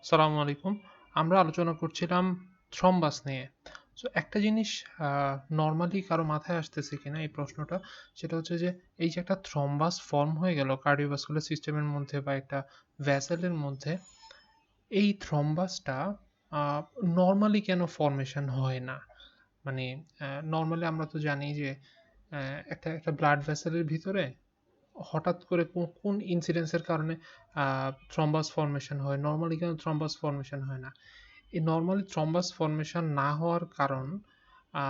সালামু আলাইকুম। আমরা আলোচনা করছিলাম থ্রম্বাস নিয়ে। সো একটা জিনিস আ নরমালি কারো মাথায় আসতেছে কিনা এই প্রশ্নটা, সেটা হচ্ছে যে এই যে একটা থ্রম্বাস ফর্ম হয়ে গেল কার্ডিওভাস্কুলার সিস্টেমের মধ্যে বা একটা ভেসেলের মধ্যে, এই থ্রম্বাসটা আ নরমালি কেন ফরমেশন হয় না? মানে নরমালি আমরা তো জানি যে অ্যা একটা ব্লাড ভেসেলের ভিতরে হঠাৎ করে কোন ইনসিডেন্স এর কারণে আ থ্রম্বাস ফরমেশন হয়? নরমালি কেন থ্রম্বাস ফরমেশন হয় না? এই নরমালি থ্রম্বাস ফরমেশন না হওয়ার কারণ আ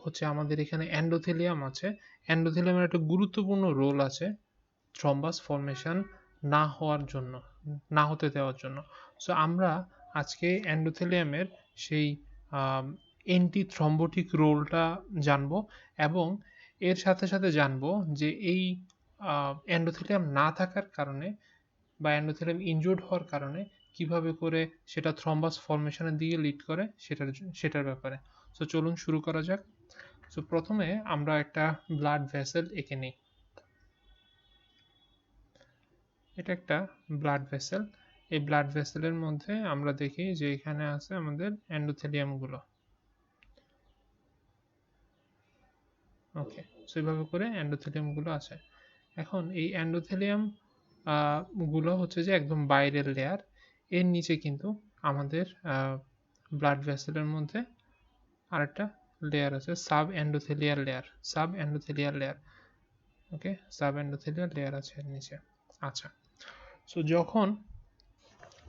হচ্ছে আমাদের এখানে এন্ডোথেলিয়াম আছে। এন্ডোথেলিয়ামের একটা গুরুত্বপূর্ণ রোল আছে থ্রম্বাস ফরমেশন না হওয়ার জন্য, না হতে দেওয়ার জন্য। সো আমরা আজকে এন্ডোথেলিয়ামের সেই আম অ্যান্টি থ্রম্বোটিক রোলটা জানবো এবং এর সাথে জানবো যে এই আ এন্ডোথেলিয়াম না থাকার কারণে বা এন্ডোথেলিয়াম ইনজুরড হওয়ার কারণে কিভাবে করে সেটা থ্রম্বাস ফরমেশন এর দিকে লিড করে সেটার ব্যাপারে। সো চলুন শুরু করা যাক। সো ১ম এ আমরা একটা ব্লাড ভেসেল এঁকে নেই। এটা একটা ব্লাড ভেসেল। এই ব্লাড ভেসেলের মধ্যে আমরা দেখি যে এখানে আছে আমাদের এন্ডোথেলিয়াম গুলো। ওকে। সো এভাবে করে এন্ডোথেলিয়াম গুলো আছে। এখন এই এন্ডোথেলিয়াম আ গুলো হচ্ছে যে একদম বাইরের লেয়ার। এর নিচে কিন্তু আমাদের ব্লাড ভেসেলের মধ্যে আরেকটা লেয়ার আছে sub endothelial layer. Sub endothelial layer. Okay? Sub endothelial layer আছে এর নিচে। আচ্ছা। সো যখন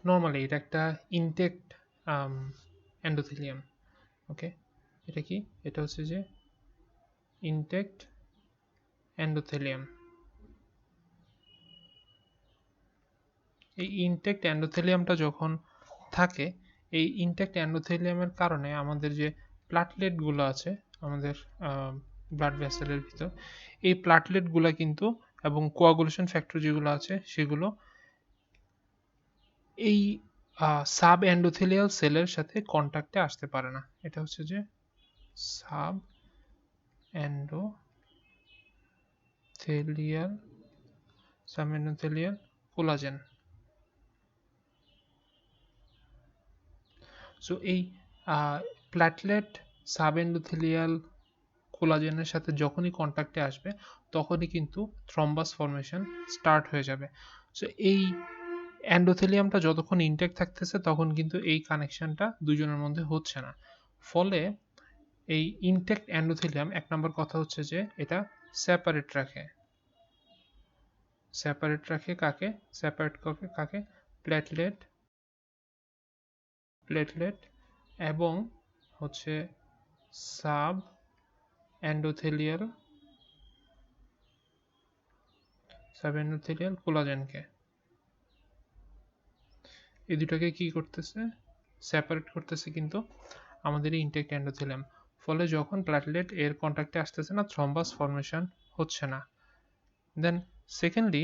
নরমালি এটা একটা ইনটেক্ট আম এন্ডোথেলিয়াম। ওকে? এটা কি? এটা হচ্ছে যে ইনটেক্ট এন্ডোথেলিয়াম। এই ইনটেক্ট এন্ডোথেলিয়ামটা যখন থাকে, এই ইনটেক্ট এন্ডোথেলিয়ামের কারণে আমাদের যে প্লাটলেট গুলো আছে আমাদের আ ব্লাড ভেসেলের ভিতর, এই প্লাটলেট গুলা কিন্তু এবং কোয়াগুলেশন ফ্যাক্টর যেগুলো আছে সেগুলো এই সাব এন্ডোথেলিয়াল সেলের সাথে কনট্যাক্টে আসতে পারে না। এটা হচ্ছে যে sub endothelial sub endothelial collagen. So এই আ প্ল্যাটলেট সাব এন্ডোথেলিয়াল কোলাজেনের সাথে যখনই কনট্যাক্টে আসবে, তখনই কিন্তু থ্রম্বাস ফরমেশন স্টার্ট হয়ে যাবে। সো এই এন্ডোথেলিয়ামটা যতক্ষণ ইনট্যাক্ট থাকতেছে, তখন কিন্তু এই কানেকশনটা ২ জনের মধ্যে হচ্ছে না। ফলে এই ইনট্যাক্ট এন্ডোথেলিয়াম ১ নাম্বার কথা হচ্ছে যে এটা সেপারেট রাখে। সেপারেট রাখে কাকে? সেপারেট করে কাকে? প্ল্যাটলেট, প্লেটলেট এবং হচ্ছে সাব এন্ডোথেলিয়াল সাব এন্ডোথেলিয়াল কোলাজেনকে। এই দুটাকে কি করতেছে? সেপারেট করতেছে কিন্তু আমাদের এই ইনটেক্ট এন্ডোথেলিয়াম। ফলে যখন প্ল্যাটলেট এর কনট্যাক্টে আসতেছে না, থ্রম্বাস ফরমেশন হচ্ছে না। দেন সেকেন্ডলি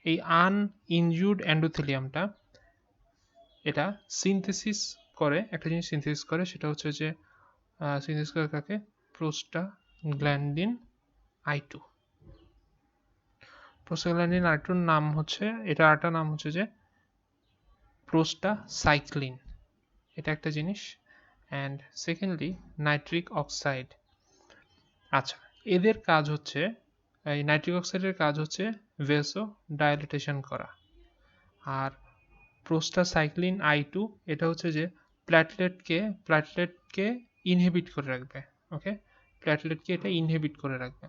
এই আনইনজুরড এন্ডোথেলিয়ামটা এটা সিনথেসিস করে, একটা জিনিস সিনথেসিস করে সেটা হচ্ছে যে সিনথেসিস করে কাকে? Prostaglandin I2। প্রোস্টাগ্ল্যান্ডিন I2 এর নাম হচ্ছে, এটার আরেকটা নাম হচ্ছে যে প্রোস্টাসাইক্লিন। এটা একটা জিনিস। And secondly nitric oxide. আচ্ছা, এদের কাজ হচ্ছে, এই নাইট্রিক অক্সাইডের কাজ হচ্ছে ভেসো ডাইলেটেশন করা। আর প্রোস্টাসাইক্লিন I2 এটা হচ্ছে যে প্ল্যাটলেটকে ইনহিবিট করে রাখবে। ওকে? প্ল্যাটলেটকে এটা ইনহিবিট করে রাখবে।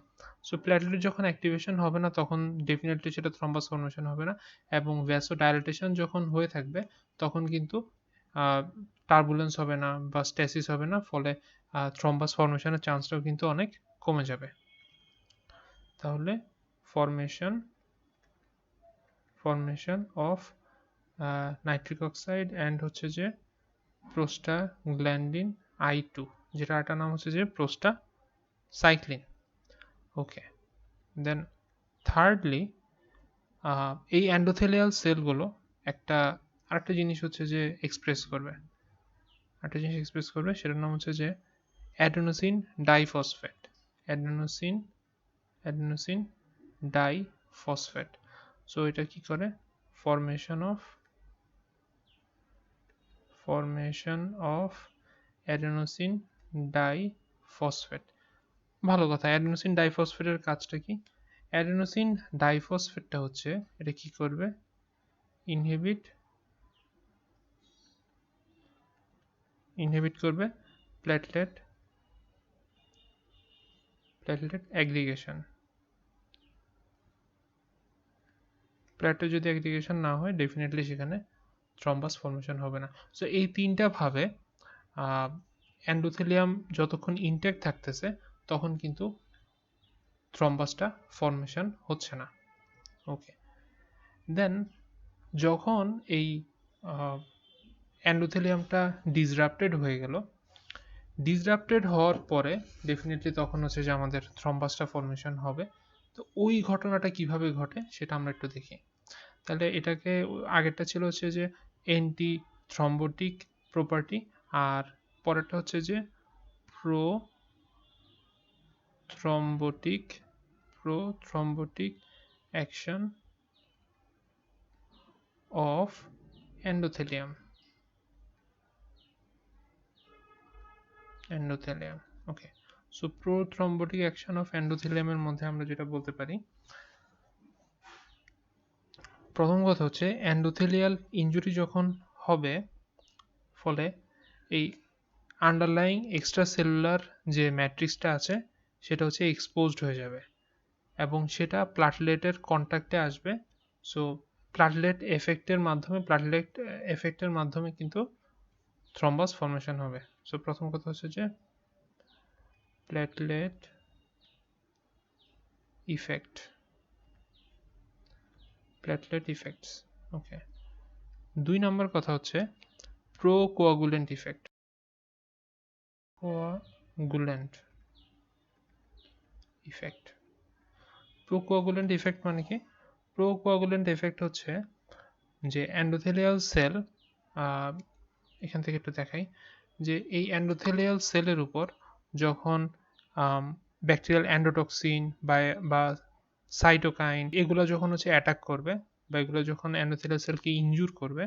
সো প্ল্যাটলেট যখন অ্যাক্টিভেশন হবে না, তখন ডেফিনিটলি সেটা থ্রম্বাস ফর্মেশন হবে না এবং ভ্যাসো ডাইলেটেশন যখন হয়ে থাকবে, তখন কিন্তু আ টার্বুলেন্স হবে না বা স্ট্যাসিস হবে না। ফলে থ্রম্বাস ফর্মেশনের চান্সটাও কিন্তু অনেক কমে যাবে। তাহলে formation formation of nitric oxide and হচ্ছে যে প্রোস্টাগ্ল্যান্ডিন I2, যেটা আরেকটা নাম হচ্ছে যে প্রোস্টাসাইক্লিন। ওকে। দেন থার্ডলি এই এন্ডোথেলিয়াল সেলগুলো একটা আরেকটা জিনিস হচ্ছে যে এক্সপ্রেস করবে। আরেকটা জিনিস এক্সপ্রেস করবে সেটার নাম হচ্ছে যে adenosine diphosphate. Adenosine adenosine diphosphate. So এটা কি করে? Formation of formation of adenosine diphosphate. ভালো কথা, অ্যাডেনোসিন ডাইফসফেটের কাজটা কি? অ্যাডেনোসিন ডাইফসফেটটা হচ্ছে, এটা কি করবে? ইনহিবিট করবে প্ল্যাটলেট অ্যাগ্রিগেশন। প্ল্যাটলেট যদি অ্যাগ্রিগেশন না হয়, ডেফিনেটলি সেখানে থ্রম্বাস ফর্মেশন হবে না। সো এই তিনটা ভাবে এন্ডোথেলিয়াম যতক্ষণ ইনট্যাক্ট থাকতেছে তখন কিন্তু থ্রম্বাসটা ফর্মেশন হচ্ছে না। ওকে, দেন যখন এই এন্ডোথেলিয়ামটা ডিসরাপ্টেড হয়ে গেল, ডিসরাপ্টেড হওয়ার পরে ডেফিনেটলি তখন হচ্ছে যে আমাদের থ্রম্বাসটা ফর্মেশন হবে। তো ওই ঘটনাটা কিভাবে ঘটে সেটা আমরা একটু দেখি। তাহলে এটাকে, আগেরটা ছিল হচ্ছে যে অ্যান্টি থ্রম্বোটিক প্রপার্টি, আর পরেরটা হচ্ছে যে prothrombotic action of endothelium. Okay, so prothrombotic action of এন্ডোথেলিয়ামের মধ্যে আমরা যেটা বলতে পারি, প্রথম কথা হচ্ছে এন্ডোথেলিয়াল ইনজুরি যখন হবে, ফলে এই আন্ডারলাইং এক্সট্রা সেলুলার যে ম্যাট্রিক্সটা আছে সেটা হচ্ছে এক্সপোজড হয়ে যাবে এবং সেটা প্লাটলেটের কন্ট্যাক্টে আসবে। সো প্লাটলেট এফেক্টের মাধ্যমে কিন্তু থ্রম্বাস ফর্মেশন হবে। সো প্রথম কথা হচ্ছে যে প্লেটলেট ইফেক্টস। ওকে, 2 নম্বর কথা হচ্ছে প্রোকোয়াগুলেন্ট ইফেক্ট। প্রোকোয়াগুলেন্ট ইফেক্ট মানে কি? প্রোকোয়াগুলেন্ট ইফেক্ট হচ্ছে যে এন্ডোথেলিয়াল সেল, এখান থেকে একটু দেখাই, যে এই এন্ডোথেলিয়াল সেলের উপর যখন ব্যাকটেরিয়াল অ্যান্ডোটক্সিন বা সাইটোকাইন এগুলো যখন হচ্ছে অ্যাটাক করবে, বা এগুলো যখন এন্ডোথেলিয়াল সেলকে ইনজুর করবে,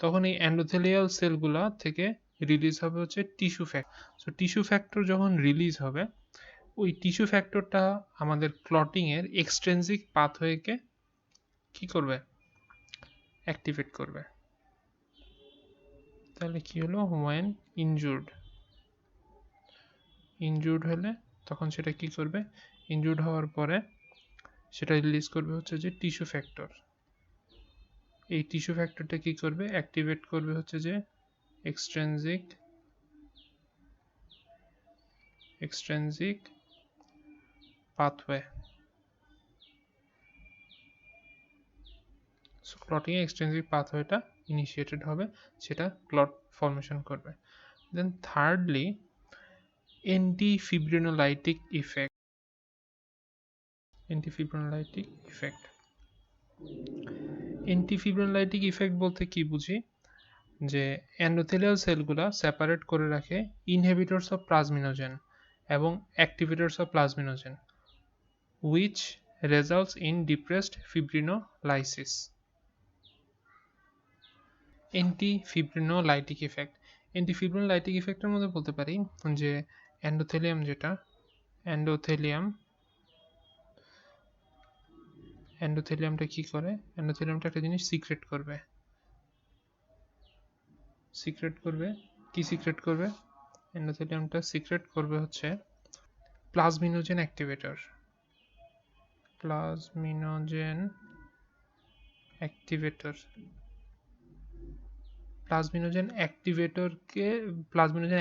তখন এই এন্ডোথেলিয়াল সেলগুলো থেকে রিলিজ হবে হচ্ছে tissue factor. So tissue factor যখন রিলিজ হবে, ওই টিস্যু ফ্যাক্টরটা আমাদের ক্লটিংয়ের এক্সট্রেনজিক পাথওয়েকে কি করবে? অ্যাক্টিভেট করবে। তাহলে কি হলো? ওয়েন ইনজুর্ড হলে তখন সেটা কি করবে? ইনজুর্ড হওয়ার পরে সেটা রিলিজ করবে হচ্ছে যে টিস্যু ফ্যাক্টর। এই টিস্যু ফ্যাক্টরটা কি করবে? অ্যাক্টিভেট করবে হচ্ছে যে এক্সট্রেনজিক পাথওয়ে। সো ক্লটিং এ এক্সট্রেনজিক পাথওয়েটা ইনিশিয়েটেড হবে, সেটা ক্লট ফর্মেশন করবে। দেন থার্ডলি, অ্যান্টিফিব্রিনোলাইটিক ইফেক্ট। অ্যান্টিফিব্রিনোলাইটিক ইফেক্ট বলতে কি বুঝি? যে এন্ডোথেলিয়াল সেলগুলা সেপারেট করে রাখে ইনহিবিটরস অফ প্লাজমিনোজেন এবং activators of plasminogen, which results in depressed fibrinolysis. Antifibrinolytic ইফেক্টের মধ্যে বলতে পারি যে এন্ডোথেলিয়ামটা কি করে? এন্ডোথেলিয়ামটা একটা জিনিস সিক্রেট করবে। কি সিক্রেট করবে? এন্ডোথেলিয়ামটা সিক্রেট করবে হচ্ছে প্লাজমিনোজেন অ্যাক্টিভেটর। প্লাজমিনোজেন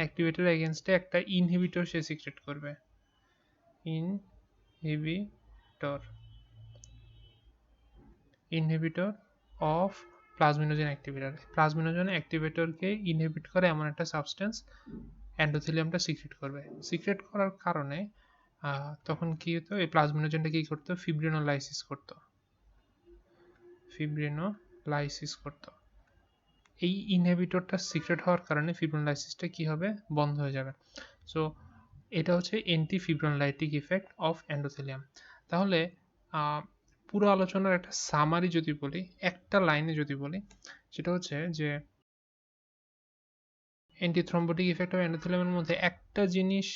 অ্যাক্টিভেটর এগেইনস্টে একটা ইনহিবিটর সে সিক্রেট করবে। ইনহিবিটর অফ প্লাজমিনোজেন অ্যাক্টিভেটরকে ইনহিবিট করে এমন একটা সাবস্টেন্স এন্ডোথেলিয়ামটা সিক্রেট করার কারণে তখন কি হতো? এই প্লাজমিনোজেনটা কি করতো? ফিব্রিনোলাইসিস করতো। এই ইনহিবিটরটা সিক্রেট হওয়ার কারণে ফিব্রিনোলাইসিসটা কি হবে? বন্ধ হয়ে যাবে। সো এটা হচ্ছে অ্যান্টিফিব্রিনোলাইটিক ইফেক্ট অফ এন্ডোথেলিয়াম। তাহলে পুরো আলোচনার একটা সামারি যদি বলি, একটা লাইনে যদি বলি, সেটা হচ্ছে যে অ্যান্টিথ্রম্বোটিক ইফেক্ট অফ এন্ডোথেলিয়ামের মধ্যে একটা জিনিস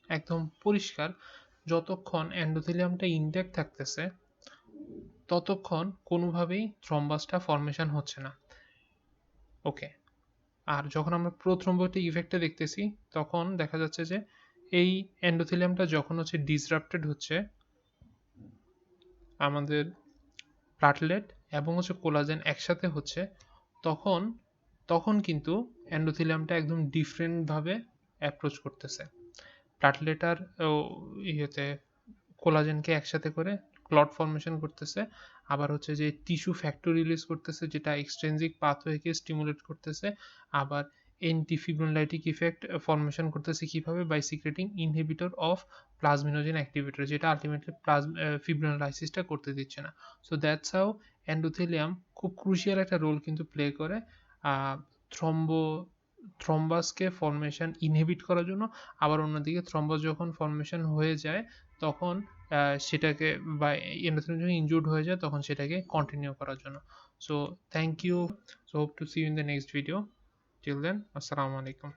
একদম পরিষ্কার, যতক্ষণ এন্ডোথেলিয়ামটা ইনট্যাক্ট থাকতেছে ততক্ষণ কোনোভাবেই থ্রম্বাসটা ফর্মেশন হচ্ছে না। ওকে। আর যখন আমরা প্রোথ্রম্বোটিক ইফেক্টটা দেখতেছি, তখন দেখা যাচ্ছে যে এই এন্ডোথেলিয়ামটা যখন হচ্ছে ডিসরাপ্টেড হচ্ছে, আমাদের প্লাটলেট এবং হচ্ছে কোলাজেন একসাথে হচ্ছে, তখন তখন কিন্তু এন্ডোথেলিয়ামটা একদম ডিফারেন্টভাবে অ্যাপ্রোচ করতেছে। প্লাটলেট আর ইয়েতে কোলাজেনকে একসাথে করে ক্লট ফর্মেশন করতেছে। আবার হচ্ছে যে টিস্যু ফ্যাক্টর রিলিজ করতেছে, যেটা এক্সট্রিনসিক পাথওয়েকে স্টিমুলেট করতেছে। আবার অ্যান্টিফিব্রিনোলাইটিক ইফেক্ট ফর্মেশন করতেছে কিভাবে? By secreting inhibitor of plasminogen activator, যেটা আল্টিমেটলি ফিব্রিনোলাইসিসটা করতে দিচ্ছে না। সো দ্যাটস হাউ এন্ডোথেলিয়াম খুব ক্রুশিয়াল একটা রোল কিন্তু প্লে করে থ্রম্বো থ্রম্বাসকে ফর্মেশন ইনহিবিট করার জন্য। আবার অন্যদিকে থ্রম্বাস যখন ফর্মেশন হয়ে যায়, তখন সেটাকে বা এন্ডোথেলিয়াম যখন ইনজুরড হয়ে যায়, তখন সেটাকে কন্টিনিউ করার জন্য। So thank you. So hope to see you in the next video. Till then, আসসালামু আলাইকুম।